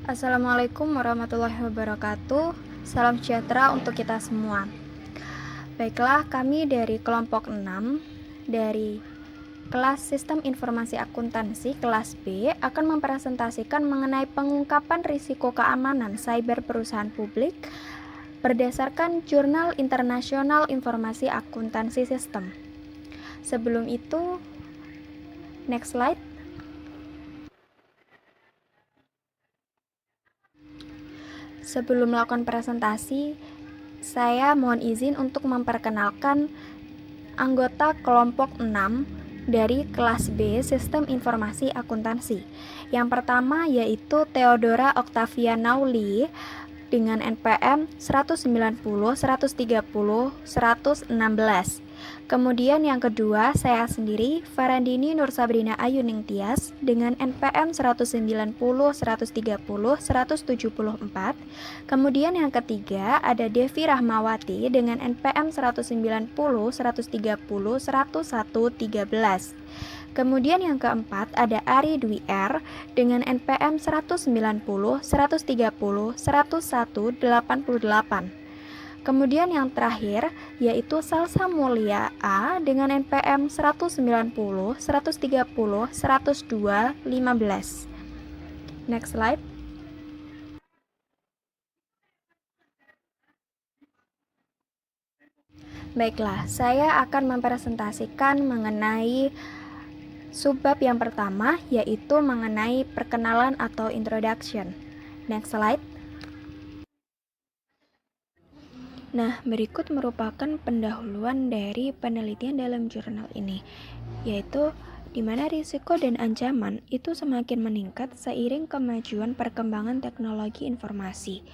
Assalamualaikum warahmatullahi wabarakatuh. Salam sejahtera untuk kita semua. Baiklah, kami dari kelompok 6 dari kelas Sistem Informasi Akuntansi kelas B akan mempresentasikan mengenai pengungkapan risiko keamanan cyber perusahaan publik berdasarkan Jurnal Internasional Informasi Akuntansi Sistem. Sebelum itu, next slide. Sebelum melakukan presentasi, saya mohon izin untuk memperkenalkan anggota kelompok 6 dari kelas B Sistem Informasi Akuntansi. Yang pertama yaitu Theodora Octavia Nauli dengan NPM 190, 130, 116. Kemudian yang kedua, saya sendiri, Farandini Nur Sabrina Ayuning Tias dengan NPM 190, 130, 174. Kemudian yang ketiga, ada Devi Rahmawati dengan NPM 190, 130, 101, 13. Kemudian yang keempat ada Ari Dwi R dengan NPM 190, 130, 101, 88. Kemudian yang terakhir yaitu Salsa Mulia A dengan NPM 190, 130, 102, 15. Next slide. Baiklah, saya akan mempresentasikan mengenai subbab yang pertama, yaitu mengenai perkenalan atau introduction. Next slide. Nah, berikut merupakan pendahuluan dari penelitian dalam jurnal ini, yaitu di mana risiko dan ancaman itu semakin meningkat seiring kemajuan perkembangan teknologi informasi.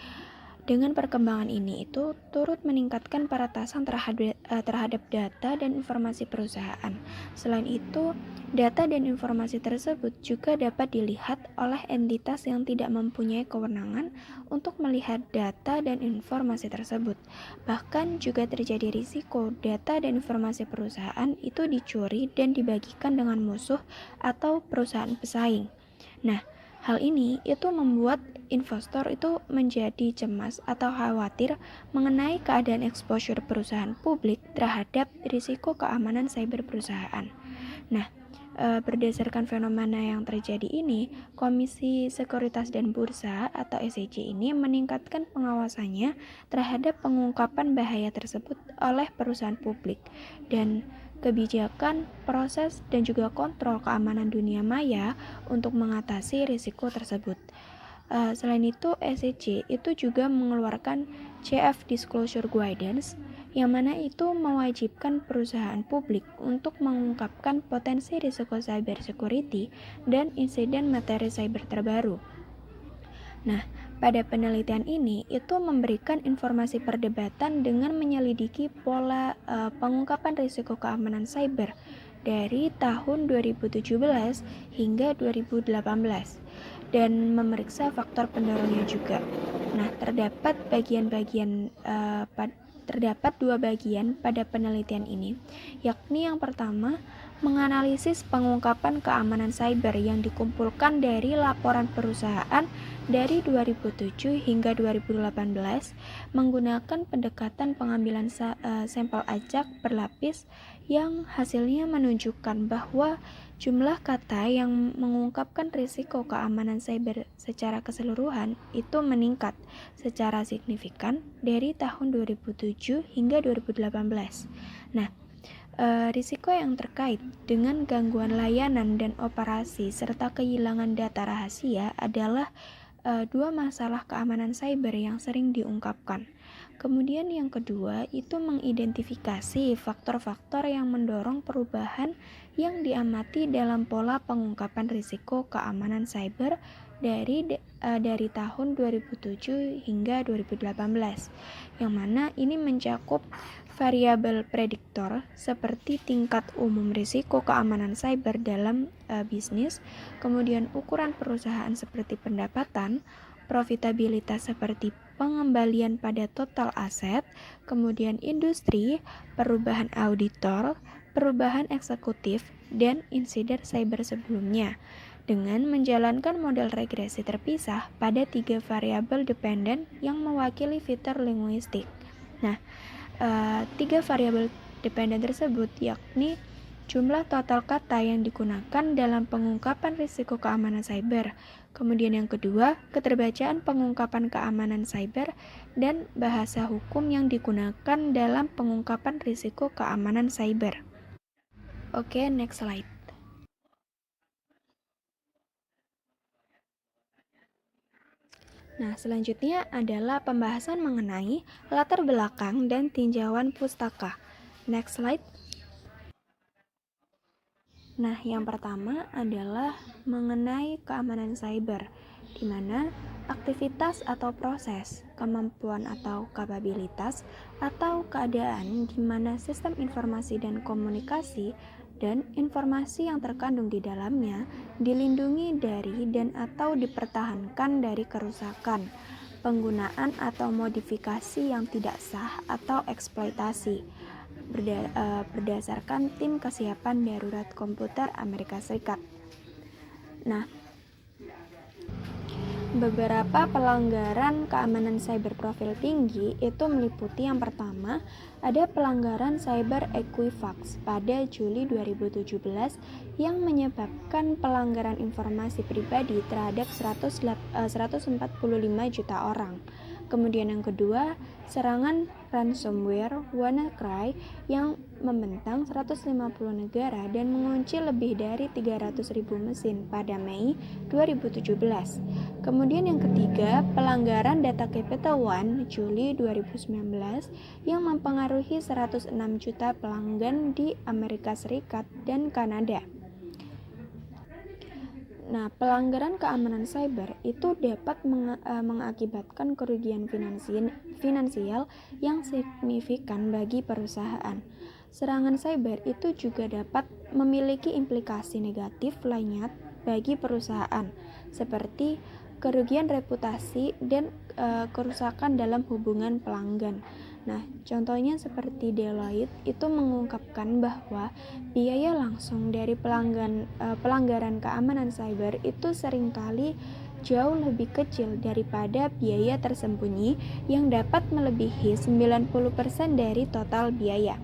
Dengan perkembangan ini itu turut meningkatkan peretasan terhadap data dan informasi perusahaan. Selain itu, data dan informasi tersebut juga dapat dilihat oleh entitas yang tidak mempunyai kewenangan untuk melihat data dan informasi tersebut. Bahkan juga terjadi risiko data dan informasi perusahaan itu dicuri dan dibagikan dengan musuh atau perusahaan pesaing. Nah, hal ini itu membuat investor itu menjadi cemas atau khawatir mengenai keadaan exposure perusahaan publik terhadap risiko keamanan cyber perusahaan. Nah, berdasarkan fenomena yang terjadi ini, Komisi Sekuritas dan Bursa atau SEC ini meningkatkan pengawasannya terhadap pengungkapan bahaya tersebut oleh perusahaan publik dan kebijakan, proses, dan juga kontrol keamanan dunia maya untuk mengatasi risiko tersebut. Selain itu, SEC itu juga mengeluarkan CF Disclosure Guidance yang mana itu mewajibkan perusahaan publik untuk mengungkapkan potensi risiko cyber security dan insiden materi cyber terbaru. Nah, pada penelitian ini itu memberikan informasi perdebatan dengan menyelidiki pola pengungkapan risiko keamanan cyber dari tahun 2017 hingga 2018 dan memeriksa faktor pendorongnya juga. Nah, terdapat dua bagian pada penelitian ini, yakni yang pertama, menganalisis pengungkapan keamanan cyber yang dikumpulkan dari laporan perusahaan dari 2007 hingga 2018 menggunakan pendekatan pengambilan sampel acak berlapis yang hasilnya menunjukkan bahwa jumlah kata yang mengungkapkan risiko keamanan cyber secara keseluruhan itu meningkat secara signifikan dari tahun 2007 hingga 2018. Nah, risiko yang terkait dengan gangguan layanan dan operasi serta kehilangan data rahasia adalah dua masalah keamanan cyber yang sering diungkapkan. Kemudian yang kedua itu mengidentifikasi faktor-faktor yang mendorong perubahan yang diamati dalam pola pengungkapan risiko keamanan cyber dari tahun 2007 hingga 2018, yang mana ini mencakup variabel prediktor seperti tingkat umum risiko keamanan cyber dalam bisnis, kemudian ukuran perusahaan seperti pendapatan, profitabilitas seperti pengembalian pada total aset, kemudian industri, perubahan auditor, perubahan eksekutif, dan insiden cyber sebelumnya dengan menjalankan model regresi terpisah pada 3 variabel dependen yang mewakili fitur linguistik. Nah, 3 variabel dependen tersebut yakni jumlah total kata yang digunakan dalam pengungkapan risiko keamanan cyber. Kemudian yang kedua, keterbacaan pengungkapan keamanan cyber dan bahasa hukum yang digunakan dalam pengungkapan risiko keamanan cyber. Oke, next slide. Nah, selanjutnya adalah pembahasan mengenai latar belakang dan tinjauan pustaka. Next slide. Nah, yang pertama adalah mengenai keamanan cyber, di mana aktivitas atau proses, kemampuan atau kapabilitas, atau keadaan di mana sistem informasi dan komunikasi dan informasi yang terkandung di dalamnya dilindungi dari dan atau dipertahankan dari kerusakan, penggunaan atau modifikasi yang tidak sah atau eksploitasi berdasarkan Tim Kesiapan Darurat Komputer Amerika Serikat. Nah, beberapa pelanggaran keamanan cyber profil tinggi itu meliputi yang pertama, ada pelanggaran Cyber Equifax pada Juli 2017 yang menyebabkan pelanggaran informasi pribadi terhadap 145 juta orang. Kemudian yang kedua, serangan ransomware WannaCry yang membentang 150 negara dan mengunci lebih dari 300.000 mesin pada Mei 2017. Kemudian yang ketiga, pelanggaran Data Capital One Juli 2019 yang mempengaruhi 106 juta pelanggan di Amerika Serikat dan Kanada. Nah, pelanggaran keamanan cyber itu dapat mengakibatkan kerugian finansial yang signifikan bagi perusahaan. Serangan cyber itu juga dapat memiliki implikasi negatif lainnya bagi perusahaan, seperti kerugian reputasi dan kerusakan dalam hubungan pelanggan. Nah, contohnya seperti Deloitte itu mengungkapkan bahwa biaya langsung dari pelanggaran keamanan cyber itu seringkali jauh lebih kecil daripada biaya tersembunyi yang dapat melebihi 90% dari total biaya.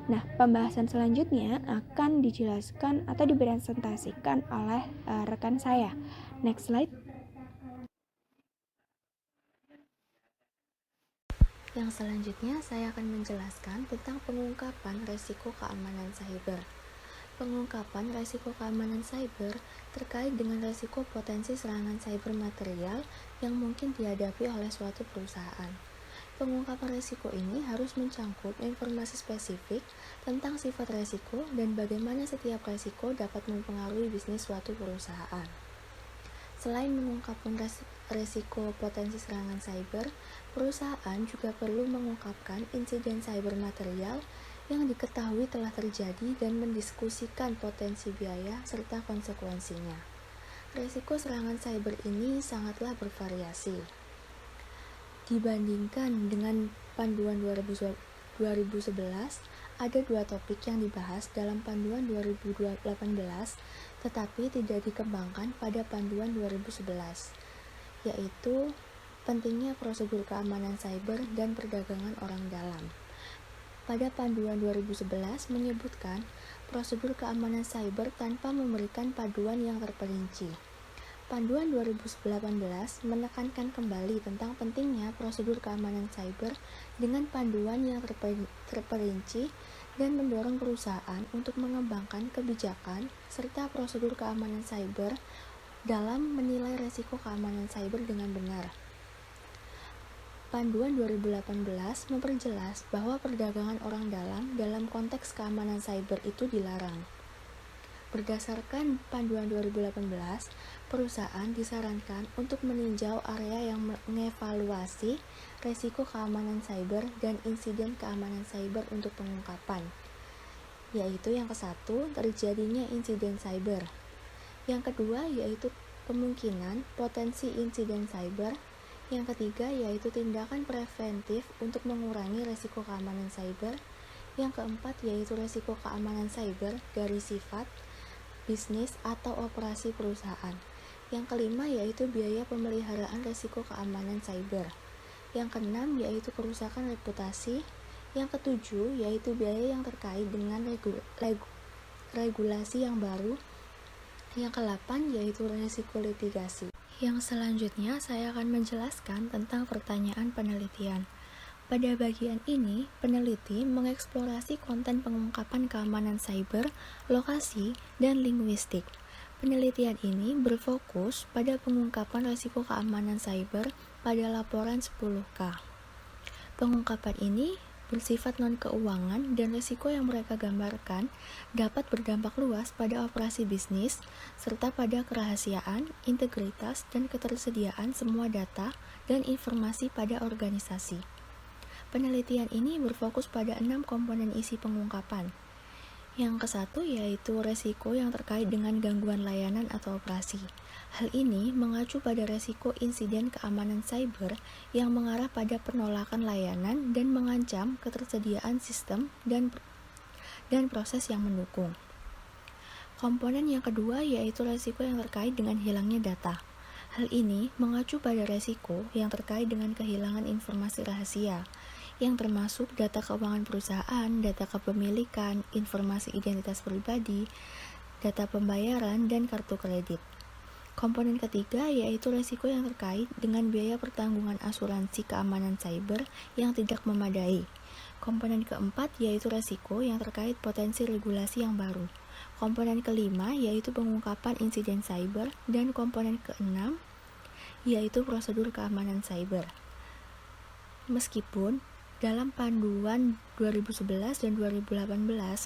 Nah, pembahasan selanjutnya akan dijelaskan atau dipresentasikan oleh rekan saya. Next slide. Yang selanjutnya saya akan menjelaskan tentang pengungkapan resiko keamanan cyber. Pengungkapan resiko keamanan cyber terkait dengan resiko potensi serangan cyber material yang mungkin dihadapi oleh suatu perusahaan. Pengungkapan resiko ini harus mencangkup informasi spesifik tentang sifat resiko dan bagaimana setiap resiko dapat mempengaruhi bisnis suatu perusahaan. Selain mengungkapkan resiko potensi serangan cyber, perusahaan juga perlu mengungkapkan insiden cyber material yang diketahui telah terjadi dan mendiskusikan potensi biaya serta konsekuensinya. Resiko serangan cyber ini sangatlah bervariasi. Dibandingkan dengan panduan 2011, ada dua topik yang dibahas dalam panduan 2018 tetapi tidak dikembangkan pada panduan 2011, yaitu pentingnya prosedur keamanan cyber dan perdagangan orang dalam. Pada panduan 2011 menyebutkan prosedur keamanan cyber tanpa memberikan panduan yang terperinci. Panduan 2018 menekankan kembali tentang pentingnya prosedur keamanan cyber dengan panduan yang terperinci dan mendorong perusahaan untuk mengembangkan kebijakan serta prosedur keamanan cyber dalam menilai risiko keamanan cyber dengan benar. Panduan 2018 memperjelas bahwa perdagangan orang dalam konteks keamanan cyber itu dilarang. Berdasarkan panduan 2018, perusahaan disarankan untuk meninjau area yang mengevaluasi risiko keamanan cyber dan insiden keamanan cyber untuk pengungkapan, yaitu yang ke-1, terjadinya insiden cyber. Yang kedua, yaitu kemungkinan potensi insiden cyber. Yang ketiga, yaitu tindakan preventif untuk mengurangi risiko keamanan cyber. Yang keempat yaitu resiko keamanan cyber dari sifat, bisnis, atau operasi perusahaan. Yang kelima yaitu biaya pemeliharaan resiko keamanan cyber. Yang keenam yaitu kerusakan reputasi. Yang ketujuh yaitu biaya yang terkait dengan regulasi yang baru. Yang kedelapan yaitu resiko litigasi. Yang selanjutnya saya akan menjelaskan tentang pertanyaan penelitian. Pada bagian ini, peneliti mengeksplorasi konten pengungkapan keamanan cyber, lokasi, dan linguistik. Penelitian ini berfokus pada pengungkapan risiko keamanan cyber pada laporan 10K. Pengungkapan ini bersifat non-keuangan dan risiko yang mereka gambarkan dapat berdampak luas pada operasi bisnis, serta pada kerahasiaan, integritas, dan ketersediaan semua data dan informasi pada organisasi. Penelitian ini berfokus pada 6 komponen isi pengungkapan. Yang ke-1 yaitu resiko yang terkait dengan gangguan layanan atau operasi. Hal ini mengacu pada resiko insiden keamanan cyber yang mengarah pada penolakan layanan dan mengancam ketersediaan sistem dan proses yang mendukung. Komponen yang kedua yaitu resiko yang terkait dengan hilangnya data. Hal ini mengacu pada resiko yang terkait dengan kehilangan informasi rahasia, yang termasuk data keuangan perusahaan, data kepemilikan, informasi identitas pribadi, data pembayaran, dan kartu kredit. Komponen ketiga yaitu resiko yang terkait dengan biaya pertanggungan asuransi keamanan cyber yang tidak memadai. Komponen keempat yaitu resiko yang terkait potensi regulasi yang baru. Komponen kelima yaitu pengungkapan insiden cyber, dan komponen keenam yaitu prosedur keamanan cyber. Meskipun dalam panduan 2011 dan 2018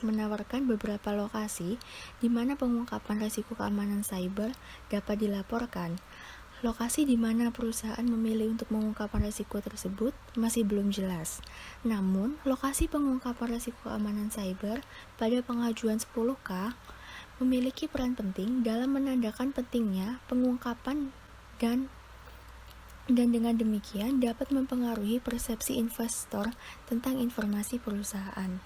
menawarkan beberapa lokasi di mana pengungkapan risiko keamanan cyber dapat dilaporkan, lokasi di mana perusahaan memilih untuk mengungkapkan risiko tersebut masih belum jelas. Namun, lokasi pengungkapan risiko keamanan cyber pada pengajuan 10K memiliki peran penting dalam menandakan pentingnya pengungkapan dan dengan demikian dapat mempengaruhi persepsi investor tentang informasi perusahaan.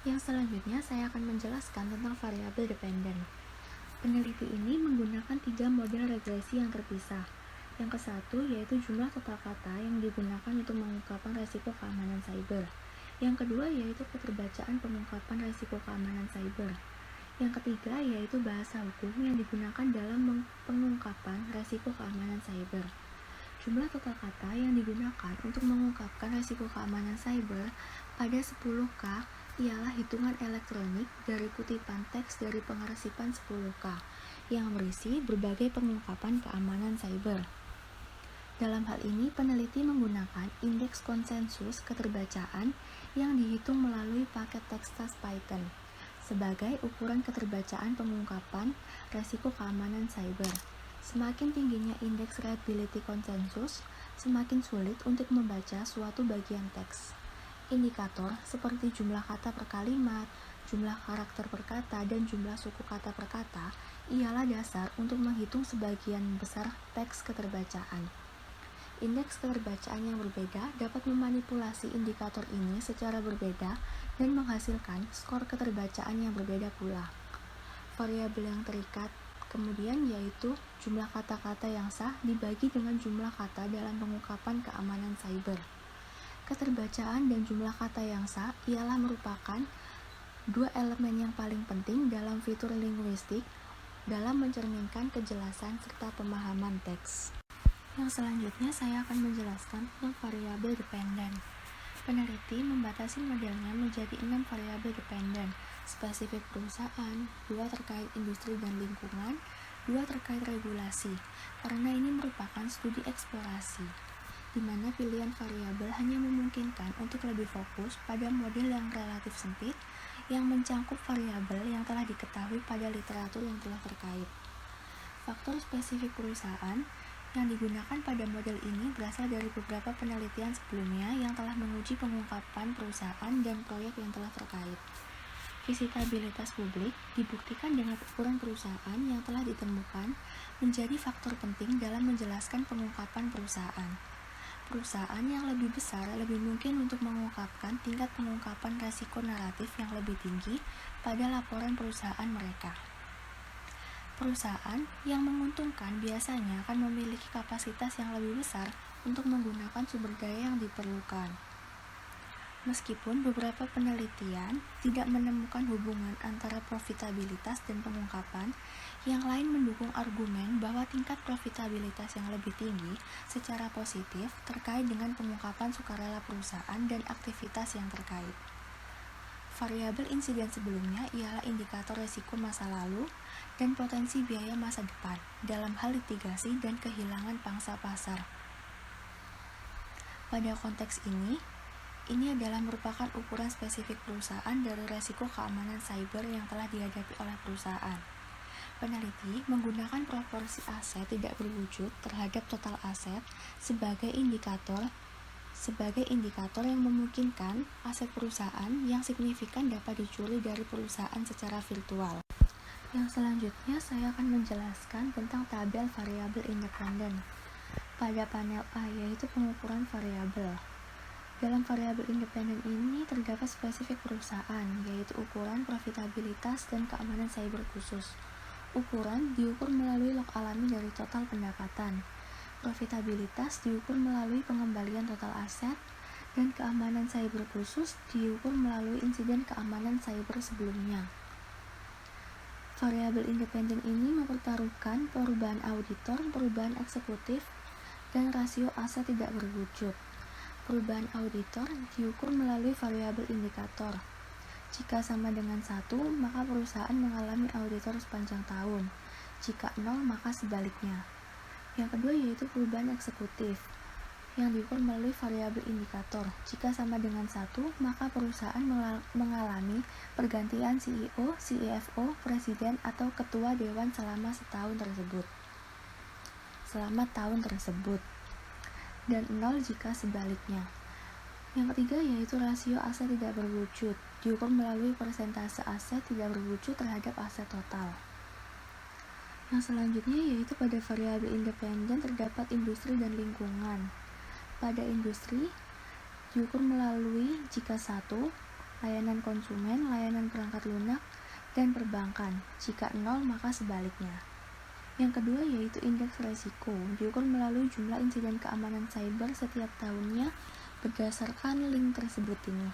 Yang selanjutnya saya akan menjelaskan tentang variabel dependen. Peneliti ini menggunakan 3 model regresi yang terpisah. Yang ke-1 yaitu jumlah total kata yang digunakan untuk mengungkapkan resiko keamanan cyber. Yang kedua yaitu keterbacaan pengungkapan resiko keamanan cyber. Yang ketiga yaitu bahasa hukum yang digunakan dalam pengungkapan resiko keamanan cyber. Jumlah total kata yang digunakan untuk mengungkapkan risiko keamanan cyber pada 10K ialah hitungan elektronik dari kutipan teks dari pengarsipan 10K yang berisi berbagai pengungkapan keamanan cyber. Dalam hal ini, peneliti menggunakan indeks konsensus keterbacaan yang dihitung melalui paket tekstas Python sebagai ukuran keterbacaan pengungkapan risiko keamanan cyber. Semakin tingginya indeks readability konsensus, semakin sulit untuk membaca suatu bagian teks. Indikator seperti jumlah kata per kalimat, jumlah karakter per kata, dan jumlah suku kata per kata ialah dasar untuk menghitung sebagian besar teks keterbacaan. Indeks keterbacaan yang berbeda dapat memanipulasi indikator ini secara berbeda dan menghasilkan skor keterbacaan yang berbeda pula. Variabel yang terikat kemudian yaitu jumlah kata-kata yang sah dibagi dengan jumlah kata dalam pengungkapan keamanan cyber. Keterbacaan dan jumlah kata yang sah ialah merupakan 2 elemen yang paling penting dalam fitur linguistik dalam mencerminkan kejelasan serta pemahaman teks. Yang selanjutnya saya akan menjelaskan tentang variabel dependen. Peneliti membatasi modelnya menjadi 6 variabel dependen, spesifik perusahaan, 2 terkait industri dan lingkungan, 2 terkait regulasi, karena ini merupakan studi eksplorasi, di mana pilihan variabel hanya memungkinkan untuk lebih fokus pada model yang relatif sempit, yang mencangkup variabel yang telah diketahui pada literatur yang telah terkait. Faktor spesifik perusahaan yang digunakan pada model ini berasal dari beberapa penelitian sebelumnya yang telah menguji pengungkapan perusahaan dan proyek yang telah terkait. Visitabilitas publik dibuktikan dengan ukuran perusahaan yang telah ditemukan menjadi faktor penting dalam menjelaskan pengungkapan perusahaan. Perusahaan yang lebih besar lebih mungkin untuk mengungkapkan tingkat pengungkapan resiko naratif yang lebih tinggi pada laporan perusahaan mereka. Perusahaan yang menguntungkan biasanya akan memiliki kapasitas yang lebih besar untuk menggunakan sumber daya yang diperlukan. Meskipun beberapa penelitian tidak menemukan hubungan antara profitabilitas dan pengungkapan, yang lain mendukung argumen bahwa tingkat profitabilitas yang lebih tinggi secara positif terkait dengan pengungkapan sukarela perusahaan dan aktivitas yang terkait. Variabel insiden sebelumnya ialah indikator risiko masa lalu dan potensi biaya masa depan dalam hal litigasi dan kehilangan pangsa pasar. Pada konteks ini adalah merupakan ukuran spesifik perusahaan dari risiko keamanan cyber yang telah dihadapi oleh perusahaan. Peneliti menggunakan proporsi aset tidak berwujud terhadap total aset sebagai indikator yang memungkinkan aset perusahaan yang signifikan dapat dicuri dari perusahaan secara virtual. Yang selanjutnya saya akan menjelaskan tentang tabel variabel independen. Pada panel A yaitu pengukuran variabel. Dalam variabel independen ini terdapat spesifik perusahaan, yaitu ukuran profitabilitas dan keamanan cyber khusus. Ukuran diukur melalui log alami dari total pendapatan. Profitabilitas diukur melalui pengembalian total aset, dan keamanan cyber khusus diukur melalui insiden keamanan cyber sebelumnya. Variabel independen ini mempertaruhkan perubahan auditor, perubahan eksekutif, dan rasio aset tidak berwujud. Perubahan auditor diukur melalui variabel indikator. Jika sama dengan 1, maka perusahaan mengalami auditor sepanjang tahun. Jika 0, maka sebaliknya. Yang kedua yaitu perubahan eksekutif, yang diukur melalui variabel indikator. Jika sama dengan 1, maka perusahaan mengalami pergantian CEO, CFO, presiden, atau ketua dewan selama tahun tersebut. Dan 0 jika sebaliknya. Yang ketiga yaitu rasio aset tidak berwujud, diukur melalui persentase aset tidak berwujud terhadap aset total. Yang selanjutnya yaitu pada variabel independen terdapat industri dan lingkungan. Pada industri, diukur melalui jika 1, layanan konsumen, layanan perangkat lunak, dan perbankan. Jika 0, maka sebaliknya. Yang kedua yaitu indeks resiko, diukur melalui jumlah insiden keamanan cyber setiap tahunnya berdasarkan link tersebut ini.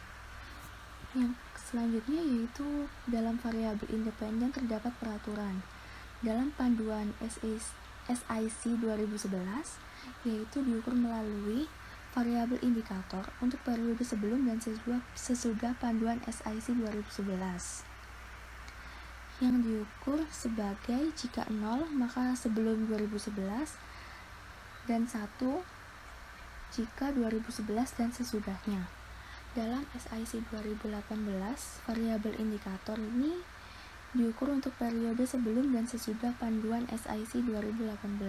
Yang selanjutnya yaitu dalam variabel independen terdapat peraturan. Dalam panduan SIC 2011, yaitu diukur melalui variabel indikator untuk periode sebelum dan sesudah panduan SIC 2011. Yang diukur sebagai jika 0 maka sebelum 2011 dan 1 jika 2011 dan sesudahnya. Dalam SIC 2018, variabel indikator ini diukur untuk periode sebelum dan sesudah panduan SIC 2018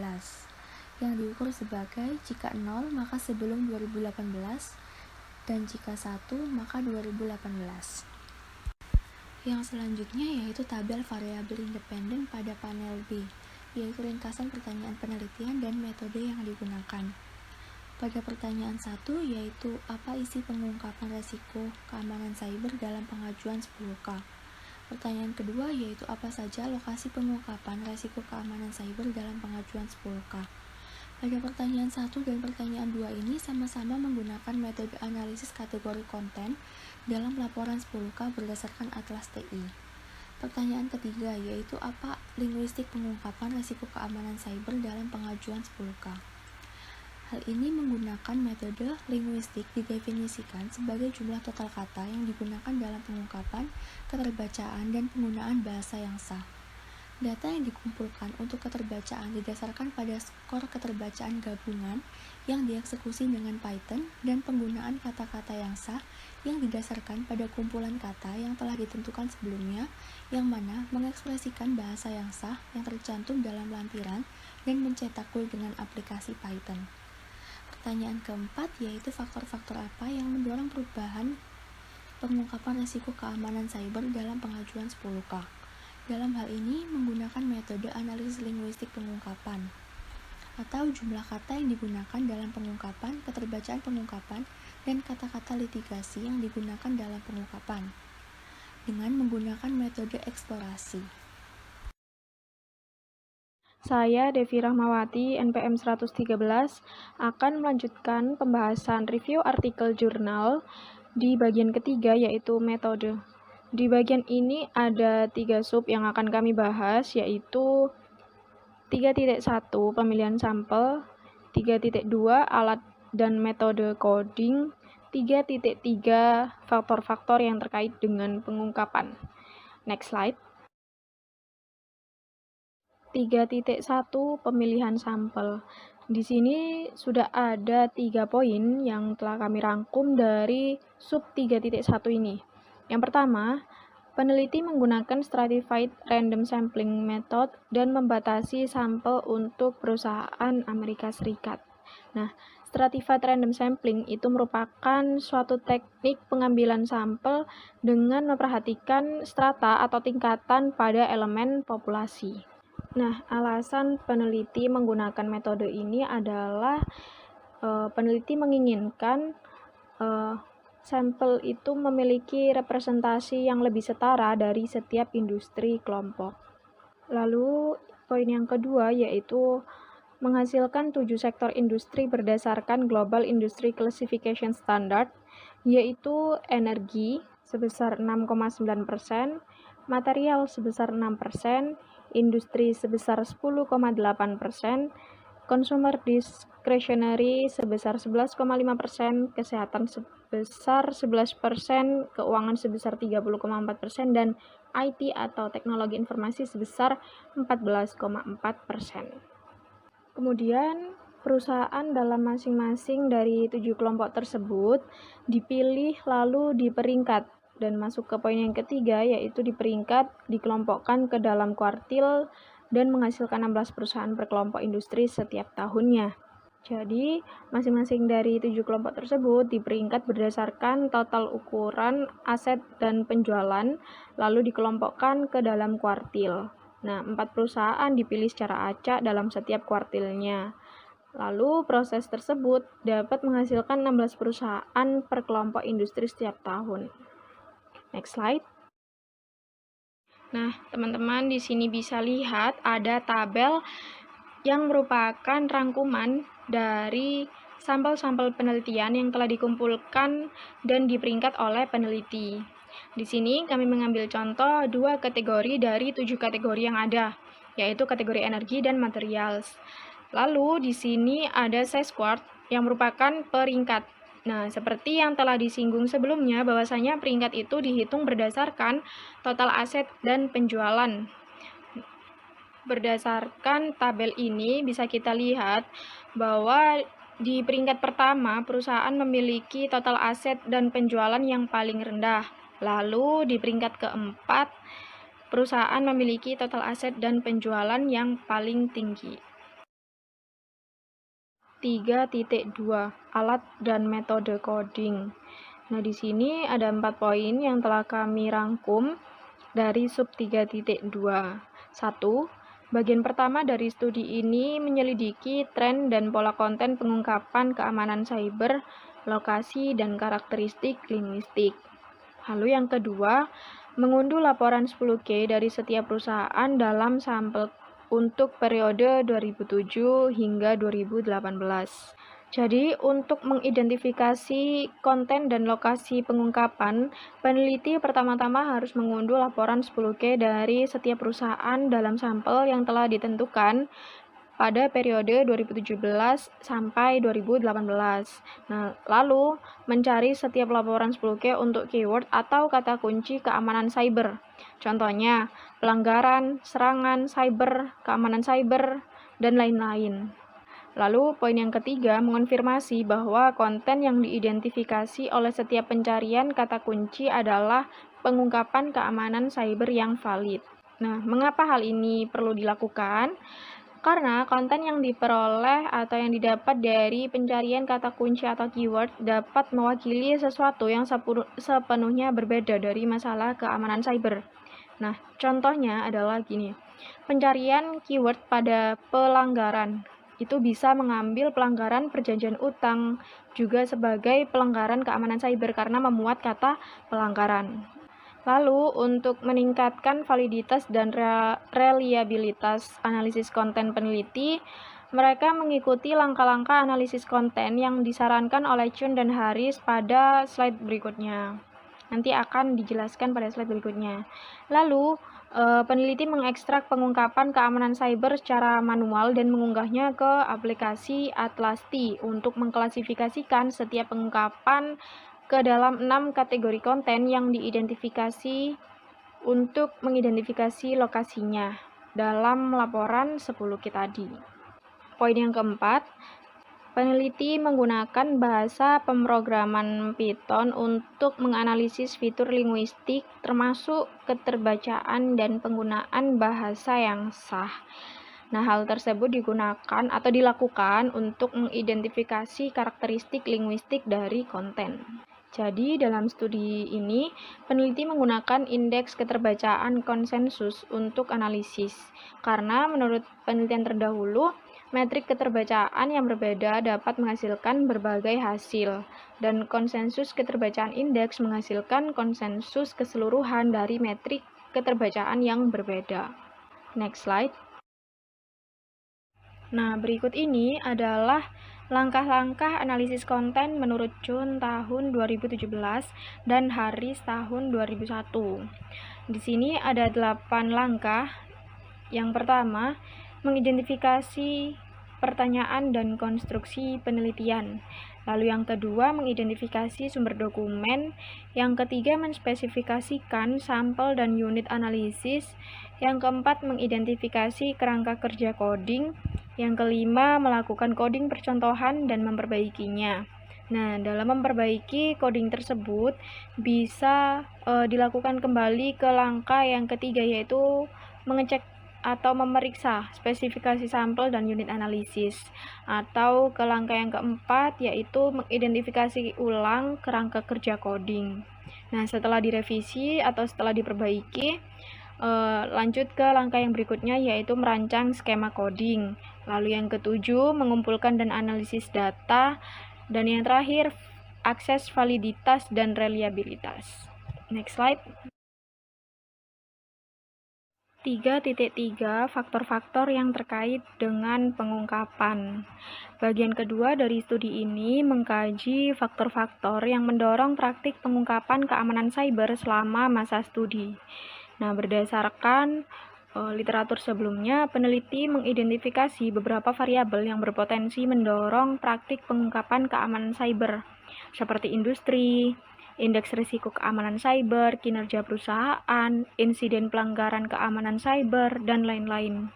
yang diukur sebagai jika 0 maka sebelum 2018 dan jika 1 maka 2018. Yang selanjutnya yaitu tabel variabel independen pada panel B, yaitu ringkasan pertanyaan penelitian dan metode yang digunakan. Pada pertanyaan 1 yaitu apa isi pengungkapan resiko keamanan cyber dalam pengajuan 10K. Pertanyaan kedua yaitu apa saja lokasi pengungkapan resiko keamanan cyber dalam pengajuan 10K. Pada pertanyaan 1 dan pertanyaan 2 ini sama-sama menggunakan metode analisis kategori konten dalam laporan 10K berdasarkan Atlas TI. Pertanyaan ketiga yaitu apa linguistik pengungkapan risiko keamanan cyber dalam pengajuan 10K. Hal ini menggunakan metode linguistik didefinisikan sebagai jumlah total kata yang digunakan dalam pengungkapan, keterbacaan, dan penggunaan bahasa yang sah. Data yang dikumpulkan untuk keterbacaan didasarkan pada skor keterbacaan gabungan yang dieksekusi dengan Python dan penggunaan kata-kata yang sah yang didasarkan pada kumpulan kata yang telah ditentukan sebelumnya, yang mana mengekspresikan bahasa yang sah yang tercantum dalam lampiran dan mencetak kue dengan aplikasi Python. Pertanyaan keempat yaitu faktor-faktor apa yang mendorong perubahan pengungkapan risiko keamanan cyber dalam pengajuan 10K. Dalam hal ini menggunakan metode analisis linguistik pengungkapan. atau jumlah kata yang digunakan dalam pengungkapan, keterbacaan pengungkapan, dan kata-kata litigasi yang digunakan dalam pengungkapan dengan menggunakan metode eksplorasi. Saya, Devi Rahmawati, NPM 113, akan melanjutkan pembahasan review artikel jurnal di bagian ketiga, yaitu metode. Di bagian ini ada 3 sub yang akan kami bahas, yaitu 3.1 pemilihan sampel, 3.2 alat dan metode coding, 3.3 faktor-faktor yang terkait dengan pengungkapan. Next slide. 3.1 pemilihan sampel. Di sini sudah ada 3 poin yang telah kami rangkum dari sub 3.1 ini. Yang pertama, peneliti menggunakan stratified random sampling method dan membatasi sampel untuk perusahaan Amerika Serikat. Nah, stratified random sampling itu merupakan suatu teknik pengambilan sampel dengan memperhatikan strata atau tingkatan pada elemen populasi. Nah, alasan peneliti menggunakan metode ini adalah peneliti menginginkan sampel itu memiliki representasi yang lebih setara dari setiap industri kelompok. Lalu, poin yang kedua yaitu menghasilkan 7 sektor industri berdasarkan Global Industry Classification Standard, yaitu energi sebesar 6,9%, material sebesar 6%, industri sebesar 10,8%, consumer discretionary sebesar 11,5%, kesehatan sebesar 11%, keuangan sebesar 30,4%, dan IT atau teknologi informasi sebesar 14,4%. Kemudian, perusahaan dalam masing-masing dari 7 kelompok tersebut dipilih lalu diperingkat. Dan masuk ke poin yang ketiga, yaitu diperingkat, dikelompokkan ke dalam kuartil, dan menghasilkan 16 perusahaan per kelompok industri setiap tahunnya. Jadi, masing-masing dari 7 kelompok tersebut diperingkat berdasarkan total ukuran aset dan penjualan, lalu dikelompokkan ke dalam kuartil. Nah, 4 perusahaan dipilih secara acak dalam setiap kuartilnya. Lalu, proses tersebut dapat menghasilkan 16 perusahaan per kelompok industri setiap tahun. Next slide. Nah, teman-teman di sini bisa lihat ada tabel yang merupakan rangkuman dari sampel-sampel penelitian yang telah dikumpulkan dan diperingkat oleh peneliti. Di sini kami mengambil contoh 2 kategori dari 7 kategori yang ada, yaitu kategori energi dan materials. Lalu di sini ada sesquart yang merupakan peringkat. Nah, seperti yang telah disinggung sebelumnya, bahwasanya peringkat itu dihitung berdasarkan total aset dan penjualan. Berdasarkan tabel ini bisa kita lihat bahwa di peringkat pertama perusahaan memiliki total aset dan penjualan yang paling rendah. Lalu di peringkat keempat perusahaan memiliki total aset dan penjualan yang paling tinggi. 3.2 alat dan metode coding. Nah, di sini ada 4 poin yang telah kami rangkum dari sub 3.2. 1. Bagian pertama dari studi ini menyelidiki tren dan pola konten pengungkapan keamanan cyber, lokasi, dan karakteristik linguistik. Lalu yang kedua, mengunduh laporan 10K dari setiap perusahaan dalam sampel untuk periode 2007 hingga 2018. Jadi, untuk mengidentifikasi konten dan lokasi pengungkapan, peneliti pertama-tama harus mengunduh laporan 10K dari setiap perusahaan dalam sampel yang telah ditentukan pada periode 2017 sampai 2018. Nah, lalu mencari setiap laporan 10K untuk keyword atau kata kunci keamanan cyber. Contohnya, pelanggaran, serangan cyber, keamanan cyber, dan lain-lain. Lalu, poin yang ketiga, mengonfirmasi bahwa konten yang diidentifikasi oleh setiap pencarian kata kunci adalah pengungkapan keamanan cyber yang valid. Nah, mengapa hal ini perlu dilakukan? Karena konten yang diperoleh atau yang didapat dari pencarian kata kunci atau keyword dapat mewakili sesuatu yang sepenuhnya berbeda dari masalah keamanan cyber. Nah, contohnya adalah gini. Pencarian keyword pada pelanggaran. itu bisa mengambil pelanggaran perjanjian utang juga sebagai pelanggaran keamanan cyber karena memuat kata pelanggaran. Lalu, untuk meningkatkan validitas dan reliabilitas analisis konten peneliti, mereka mengikuti langkah-langkah analisis konten yang disarankan oleh Chun dan Harris pada slide berikutnya. Nanti akan dijelaskan pada slide berikutnya. Lalu, peneliti mengekstrak pengungkapan keamanan cyber secara manual dan mengunggahnya ke aplikasi Atlasti untuk mengklasifikasikan setiap pengungkapan ke dalam 6 kategori konten yang diidentifikasi untuk mengidentifikasi lokasinya dalam laporan 10Q tadi. Poin yang keempat, peneliti menggunakan bahasa pemrograman Python untuk menganalisis fitur linguistik termasuk keterbacaan dan penggunaan bahasa yang sah. Nah, hal tersebut digunakan atau dilakukan untuk mengidentifikasi karakteristik linguistik dari konten. Jadi, dalam studi ini, peneliti menggunakan indeks keterbacaan konsensus untuk analisis, karena menurut penelitian terdahulu, metrik keterbacaan yang berbeda dapat menghasilkan berbagai hasil, dan konsensus keterbacaan indeks menghasilkan konsensus keseluruhan dari metrik keterbacaan yang berbeda. Next slide. Nah, berikut ini adalah langkah-langkah analisis konten menurut Chun tahun 2017 dan Harris tahun 2001. Di sini ada 8 langkah. Yang pertama, mengidentifikasi pertanyaan dan konstruksi penelitian. Lalu yang kedua, mengidentifikasi sumber dokumen. Yang ketiga, menspesifikasikan sampel dan unit analisis. Yang keempat, mengidentifikasi kerangka kerja coding. Yang kelima, melakukan coding percontohan dan memperbaikinya. Nah, dalam memperbaiki coding tersebut bisa dilakukan kembali ke langkah yang ketiga, yaitu mengecek atau memeriksa spesifikasi sampel dan unit analisis, atau ke langkah yang keempat, yaitu mengidentifikasi ulang kerangka kerja coding. Nah, setelah direvisi atau setelah diperbaiki, lanjut ke langkah yang berikutnya, yaitu merancang skema coding. Lalu yang ketujuh, mengumpulkan dan analisis data. Dan yang terakhir, akses validitas dan reliabilitas. Next slide. 3.3 Faktor-faktor yang terkait dengan pengungkapan. Bagian kedua dari studi ini mengkaji faktor-faktor yang mendorong praktik pengungkapan keamanan cyber selama masa studi. Nah, berdasarkan literatur sebelumnya, peneliti mengidentifikasi beberapa variabel yang berpotensi mendorong praktik pengungkapan keamanan cyber, seperti industri, indeks risiko keamanan cyber, kinerja perusahaan, insiden pelanggaran keamanan cyber, dan lain-lain.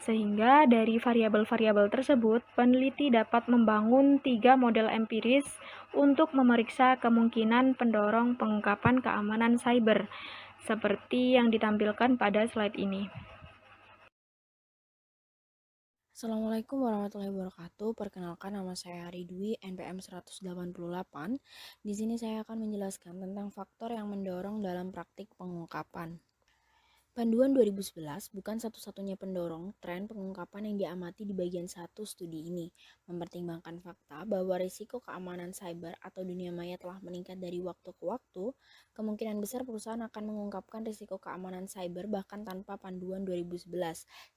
Sehingga dari variabel-variabel tersebut, peneliti dapat membangun 3 model empiris untuk memeriksa kemungkinan pendorong pengungkapan keamanan cyber, seperti yang ditampilkan pada slide ini. Assalamualaikum warahmatullahi wabarakatuh. Perkenalkan, nama saya Hari Dwi, NPM 188. Di sini saya akan menjelaskan tentang faktor yang mendorong dalam praktik pengungkapan. Panduan 2011 bukan satu-satunya pendorong tren pengungkapan yang diamati di bagian 1 studi ini. Mempertimbangkan fakta bahwa risiko keamanan cyber atau dunia maya telah meningkat dari waktu ke waktu, kemungkinan besar perusahaan akan mengungkapkan risiko keamanan cyber bahkan tanpa panduan 2011.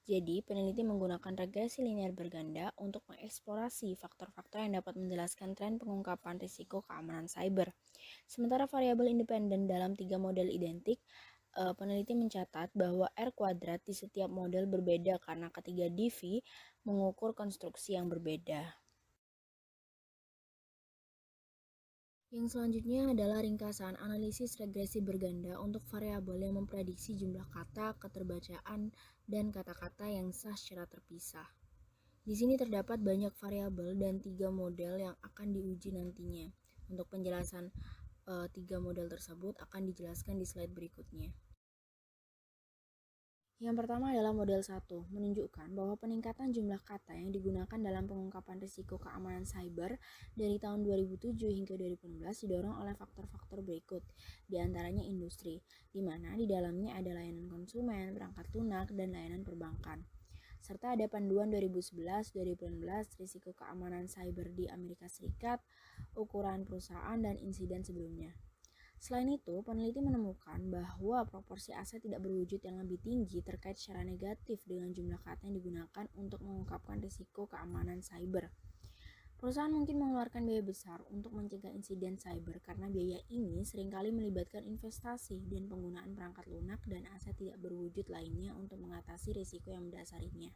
Jadi, peneliti menggunakan regresi linear berganda untuk mengeksplorasi faktor-faktor yang dapat menjelaskan tren pengungkapan risiko keamanan cyber. Sementara variabel independen dalam 3 model identik, peneliti mencatat bahwa R kuadrat di setiap model berbeda karena ketiga DV mengukur konstruksi yang berbeda. Yang selanjutnya adalah ringkasan analisis regresi berganda untuk variabel yang memprediksi jumlah kata, keterbacaan, dan kata-kata yang sah secara terpisah. Di sini terdapat banyak variabel dan 3 model yang akan diuji nantinya. Untuk penjelasan 3 model tersebut akan dijelaskan di slide berikutnya. Yang pertama adalah model 1, menunjukkan bahwa peningkatan jumlah kata yang digunakan dalam pengungkapan risiko keamanan cyber dari tahun 2007 hingga 2016 didorong oleh faktor-faktor berikut, diantaranya industri, di mana di dalamnya ada layanan konsumen, perangkat lunak, dan layanan perbankan. serta ada panduan 2011-2018 risiko keamanan cyber di Amerika Serikat, ukuran perusahaan, dan insiden sebelumnya. Selain itu, peneliti menemukan bahwa proporsi aset tidak berwujud yang lebih tinggi terkait secara negatif dengan jumlah kata yang digunakan untuk mengungkapkan risiko keamanan cyber. Perusahaan mungkin mengeluarkan biaya besar untuk mencegah insiden cyber karena biaya ini seringkali melibatkan investasi dan penggunaan perangkat lunak dan aset tidak berwujud lainnya untuk mengatasi risiko yang mendasarinya.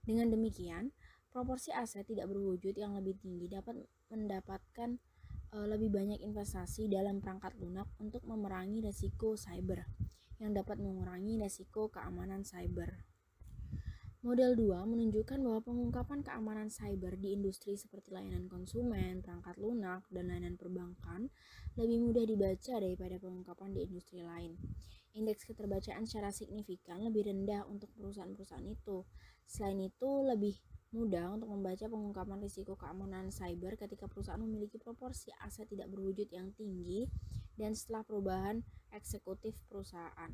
Dengan demikian, proporsi aset tidak berwujud yang lebih tinggi dapat mendapatkan lebih banyak investasi dalam perangkat lunak untuk memerangi risiko cyber, yang dapat mengurangi risiko keamanan cyber. Model 2 menunjukkan bahwa pengungkapan keamanan cyber di industri seperti layanan konsumen, perangkat lunak, dan layanan perbankan lebih mudah dibaca daripada pengungkapan di industri lain. Indeks keterbacaan secara signifikan lebih rendah untuk perusahaan-perusahaan itu. Selain itu, lebih mudah untuk membaca pengungkapan risiko keamanan cyber ketika perusahaan memiliki proporsi aset tidak berwujud yang tinggi dan setelah perubahan eksekutif perusahaan.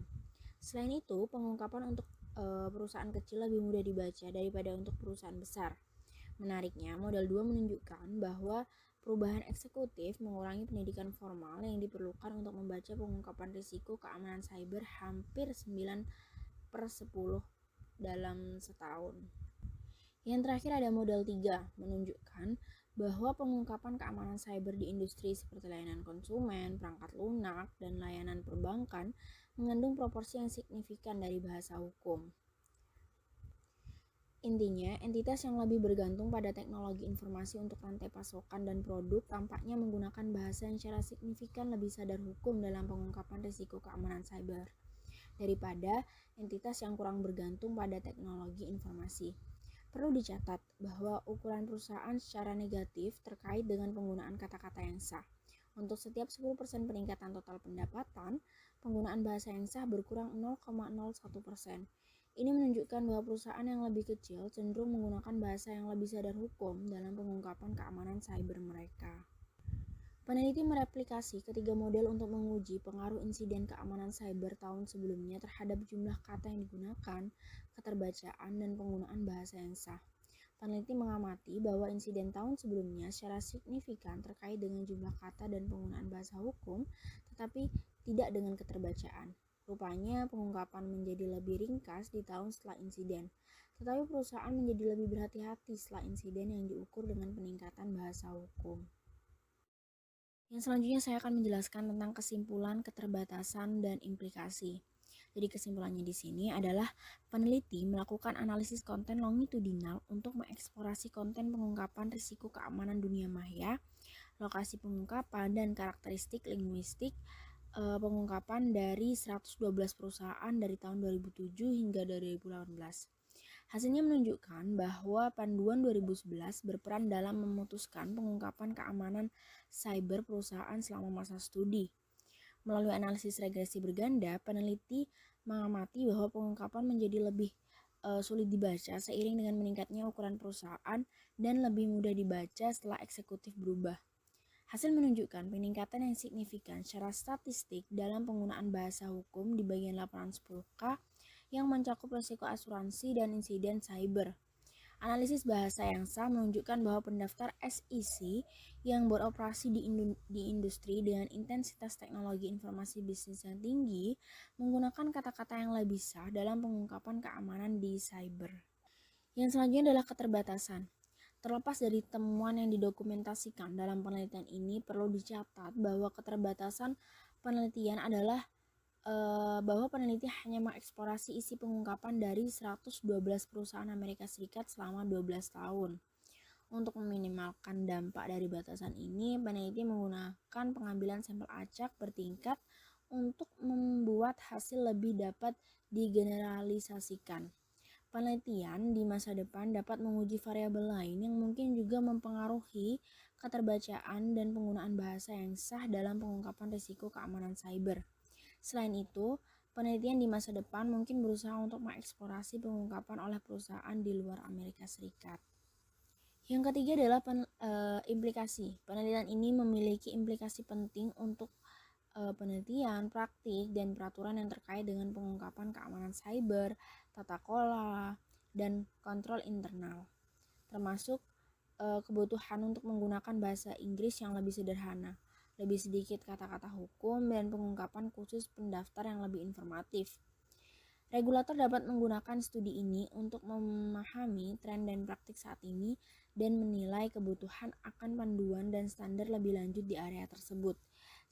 Selain itu, pengungkapan untuk perusahaan kecil lebih mudah dibaca daripada untuk perusahaan besar. Menariknya, model 2 menunjukkan bahwa perubahan eksekutif mengurangi pendidikan formal yang diperlukan untuk membaca pengungkapan risiko keamanan cyber hampir 9/10 dalam setahun. Yang terakhir ada model 3, menunjukkan bahwa pengungkapan keamanan cyber di industri seperti layanan konsumen, perangkat lunak, dan layanan perbankan mengandung proporsi yang signifikan dari bahasa hukum. Intinya, entitas yang lebih bergantung pada teknologi informasi untuk rantai pasokan dan produk tampaknya menggunakan bahasa yang secara signifikan lebih sadar hukum dalam pengungkapan risiko keamanan cyber daripada entitas yang kurang bergantung pada teknologi informasi. Perlu dicatat bahwa ukuran perusahaan secara negatif terkait dengan penggunaan kata-kata yang sah. Untuk setiap 10% peningkatan total pendapatan, penggunaan bahasa yang sah berkurang 0,01%. Ini menunjukkan bahwa perusahaan yang lebih kecil cenderung menggunakan bahasa yang lebih sadar hukum dalam pengungkapan keamanan cyber mereka. Peneliti mereplikasi ketiga model untuk menguji pengaruh insiden keamanan cyber tahun sebelumnya terhadap jumlah kata yang digunakan, keterbacaan, dan penggunaan bahasa yang sah. Peneliti mengamati bahwa insiden tahun sebelumnya secara signifikan terkait dengan jumlah kata dan penggunaan bahasa hukum, tetapi tidak dengan keterbacaan. Rupanya pengungkapan menjadi lebih ringkas di tahun setelah insiden, tetapi perusahaan menjadi lebih berhati-hati setelah insiden yang diukur dengan peningkatan bahasa hukum. Yang selanjutnya saya akan menjelaskan tentang kesimpulan, keterbatasan, dan implikasi. Jadi kesimpulannya di sini adalah peneliti melakukan analisis konten longitudinal untuk mengeksplorasi konten pengungkapan risiko keamanan dunia maya, lokasi pengungkapan, dan karakteristik linguistik pengungkapan dari 112 perusahaan dari tahun 2007 hingga 2018. Hasilnya menunjukkan bahwa panduan 2011 berperan dalam memutuskan pengungkapan keamanan cyber perusahaan selama masa studi. Melalui analisis regresi berganda, peneliti mengamati bahwa pengungkapan menjadi lebih sulit dibaca seiring dengan meningkatnya ukuran perusahaan dan lebih mudah dibaca setelah eksekutif berubah. Hasil menunjukkan peningkatan yang signifikan secara statistik dalam penggunaan bahasa hukum di bagian laporan 10K yang mencakup risiko asuransi dan insiden cyber. Analisis bahasa yang sah menunjukkan bahwa pendaftar SEC yang beroperasi di industri dengan intensitas teknologi informasi bisnis yang tinggi menggunakan kata-kata yang lebih sah dalam pengungkapan keamanan di cyber. Yang selanjutnya adalah keterbatasan. Terlepas dari temuan yang didokumentasikan dalam penelitian ini, perlu dicatat bahwa keterbatasan penelitian adalah bahwa peneliti hanya mengeksplorasi isi pengungkapan dari 112 perusahaan Amerika Serikat selama 12 tahun. Untuk meminimalkan dampak dari batasan ini, peneliti menggunakan pengambilan sampel acak bertingkat untuk membuat hasil lebih dapat digeneralisasikan. Penelitian di masa depan dapat menguji variabel lain yang mungkin juga mempengaruhi keterbacaan dan penggunaan bahasa yang sah dalam pengungkapan risiko keamanan cyber. Selain itu, penelitian di masa depan mungkin berusaha untuk mengeksplorasi pengungkapan oleh perusahaan di luar Amerika Serikat. Yang ketiga adalah implikasi. Penelitian ini memiliki implikasi penting untuk penelitian, praktik, dan peraturan yang terkait dengan pengungkapan keamanan cyber, tata kelola, dan kontrol internal, termasuk kebutuhan untuk menggunakan bahasa Inggris yang lebih sederhana, lebih sedikit kata-kata hukum, dan pengungkapan khusus pendaftar yang lebih informatif. Regulator dapat menggunakan studi ini untuk memahami tren dan praktik saat ini dan menilai kebutuhan akan panduan dan standar lebih lanjut di area tersebut.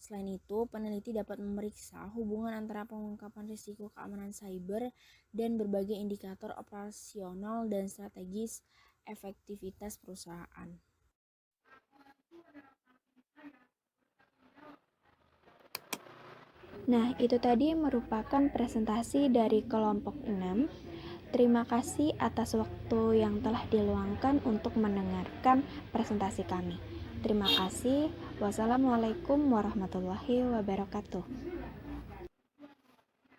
Selain itu, peneliti dapat memeriksa hubungan antara pengungkapan risiko keamanan cyber dan berbagai indikator operasional dan strategis efektivitas perusahaan. Nah, itu tadi merupakan presentasi dari kelompok 6. Terima kasih atas waktu yang telah diluangkan untuk mendengarkan presentasi kami. Terima kasih. Wassalamualaikum warahmatullahi wabarakatuh.